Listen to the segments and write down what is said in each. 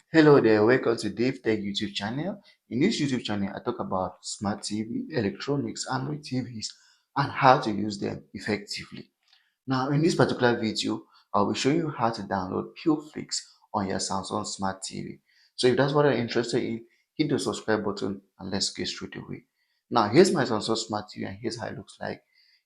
Hello there, welcome to Dave Tech YouTube channel. In this YouTube channel, I talk about smart TV, electronics, Android TVs, and how to use them effectively. Now, in this particular video, I'll be showing you how to download PureFlix on your Samsung Smart TV. So if that's what you're interested in, hit the subscribe button and let's get straight away. Now, here's my Samsung Smart TV and here's how it looks like.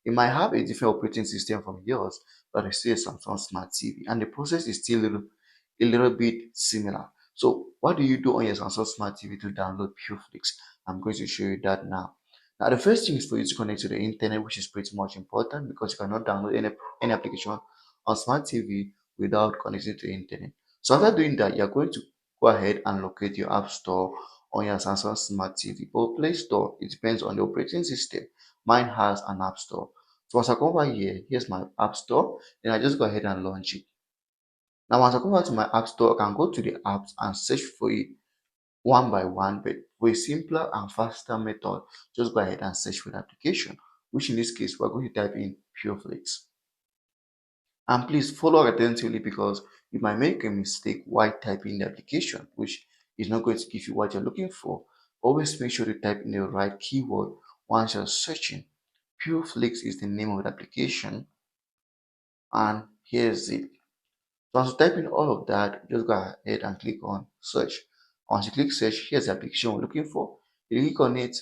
It might have a different operating system from yours, but it's still a Samsung Smart TV and the process is still a little bit similar. So what do you do on your Samsung Smart TV to download PureFlix? I'm going to show you that now. Now, the first thing is for you to connect to the internet, which is pretty much important because you cannot download any application on Smart TV without connecting to the internet. So after doing that, you're going to go ahead and locate your App Store on your Samsung Smart TV or Play Store. It depends on the operating system. Mine has an App Store. So once I come over here, here's my App Store. Then I just go ahead and launch it. Now, once I come back to my App Store, I can go to the apps and search for it one by one, but for a simpler and faster method, just go ahead and search for the application, which in this case, we're going to type in PureFlix. And please follow attentively because you might make a mistake while typing the application, which is not going to give you what you're looking for. Always make sure to type in the right keyword once you're searching. PureFlix is the name of the application, and here's it. So once you type in all of that, just go ahead and click on search. Once you click search, here's the application we're looking for. You click on it,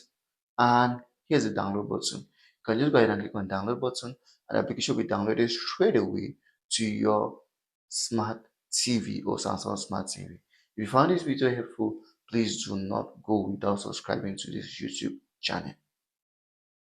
and here's the download button. You can just go ahead and click on download button, and the application will be downloaded straight away to your smart TV or Samsung Smart TV. If you found this video helpful, please do not go without subscribing to this YouTube channel.